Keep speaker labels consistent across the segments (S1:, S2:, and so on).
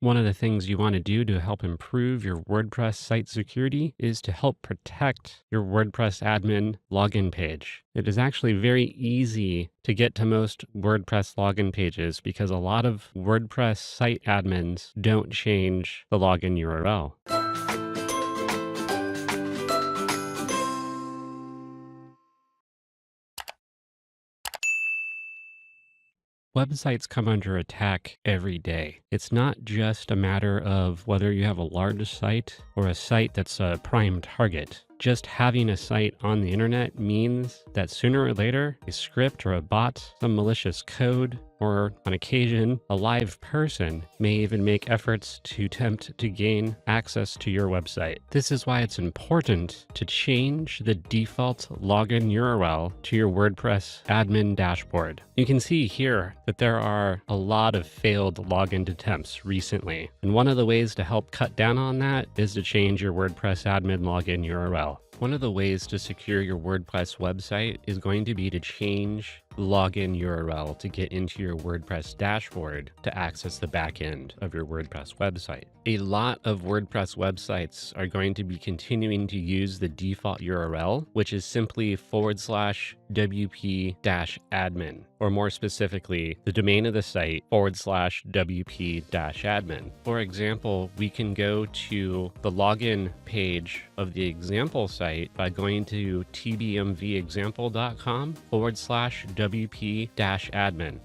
S1: One of the things you want to do to help improve your WordPress site security is to help protect your WordPress admin login page. It is actually very easy to get to most WordPress login pages because a lot of WordPress site admins don't change the login URL. Websites come under attack every day. It's not just a matter of whether you have a large site or a site that's a prime target. Just having a site on the internet means that sooner or later, a script or a bot, some malicious code, or on occasion, a live person may even make efforts to attempt to gain access to your website. This is why it's important to change the default login URL to your WordPress admin dashboard. You can see here that there are a lot of failed login attempts recently. And one of the ways to help cut down on that is to change your WordPress admin login URL. One of the ways to secure your WordPress website is going to be to change the login URL to get into your WordPress dashboard to access the back end of your WordPress website. A lot of WordPress websites are going to be continuing to use the default URL, which is simply /wp-admin, or more specifically, the domain of the site /wp-admin. For example, we can go to the login page of the example site by going to tbmvexample.com /wp-admin.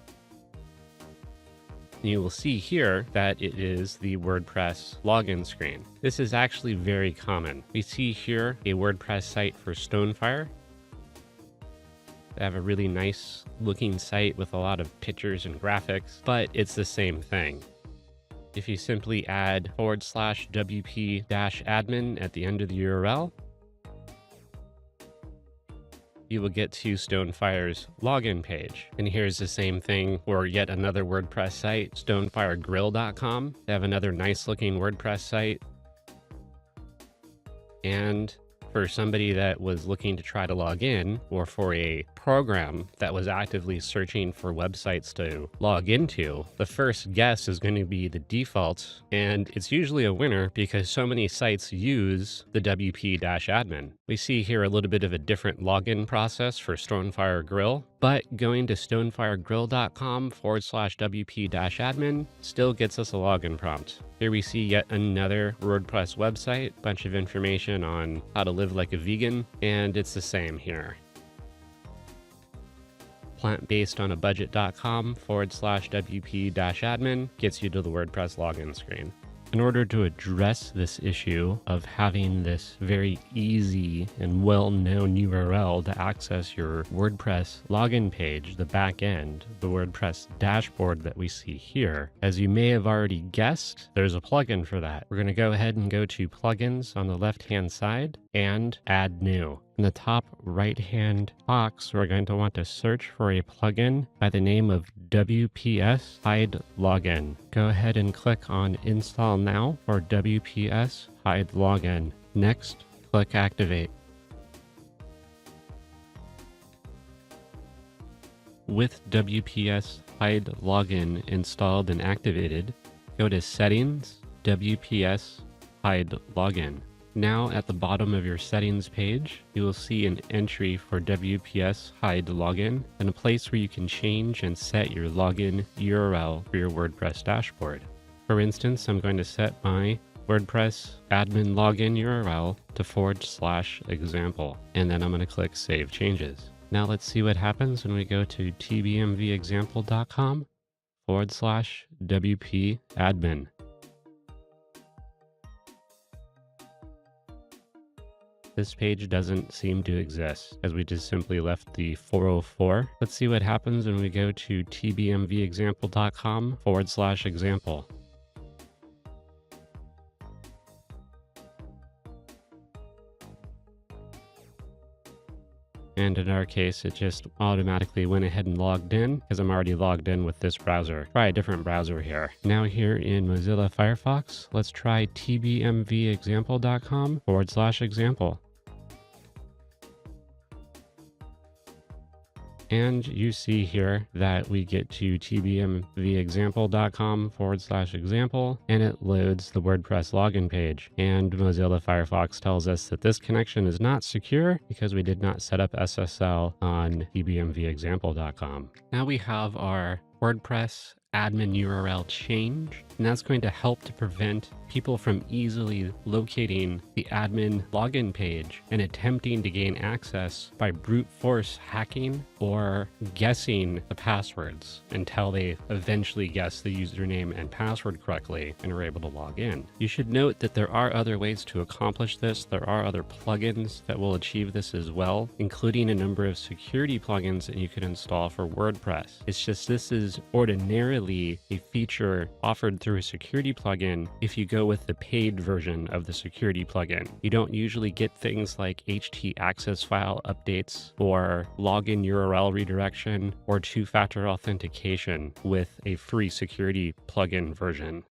S1: You will see here that it is the WordPress login screen. This is actually very common. We see here a WordPress site for Stonefire. They have a really nice looking site with a lot of pictures and graphics, but it's the same thing. If you simply add /wp-admin at the end of the URL, you will get to Stonefire's login page. And here's the same thing for yet another WordPress site, stonefiregrill.com. They have another nice looking WordPress site. And for somebody that was looking to try to log in, or for a program that was actively searching for websites to log into, the first guess is going to be the default, and it's usually a winner because so many sites use the WP-admin. We see here a little bit of a different login process for Stonefire Grill, but going to stonefiregrill.com /wp-admin still gets us a login prompt. Here we see yet another WordPress website, bunch of information on how to live like a vegan, and it's the same here. plantbasedonabudget.com /wp-admin gets you to the WordPress login screen. In order to address this issue of having this very easy and well-known URL to access your WordPress login page, the back end, the WordPress dashboard that we see here, as you may have already guessed, there's a plugin for that. We're going to go ahead and go to plugins on the left-hand side and add new. In the top right-hand box, we're going to want to search for a plugin by the name of WPS Hide Login. Go ahead and click on Install Now for WPS Hide Login. Next, click Activate. With WPS Hide Login installed and activated, go to Settings, WPS Hide Login. Now at the bottom of your settings page, you will see an entry for WPS Hide Login and a place where you can change and set your login URL for your WordPress dashboard. For instance, I'm going to set my WordPress admin login URL to /example, and then I'm going to click Save Changes. Now let's see what happens when we go to tbmvexample.com /wp-admin. This page doesn't seem to exist, as we just simply left the 404. Let's see what happens when we go to tbmvexample.com /example. And in our case, it just automatically went ahead and logged in because I'm already logged in with this browser. Try a different browser here. Now here in Mozilla Firefox, let's try tbmvexample.com /example. And you see here that we get to tbmvexample.com/example, and it loads the WordPress login page. And Mozilla Firefox tells us that this connection is not secure because we did not set up SSL on tbmvexample.com. Now we have our WordPress admin URL change, and that's going to help to prevent people from easily locating the admin login page and attempting to gain access by brute force hacking or guessing the passwords until they eventually guess the username and password correctly and are able to log in. You should note that there are other ways to accomplish this. There are other plugins that will achieve this as well, including a number of security plugins that you can install for WordPress. It's just this is ordinarily a feature offered through a security plugin if you go with the paid version of the security plugin. You don't usually get things like htaccess file updates or login URL redirection or two-factor authentication with a free security plugin version.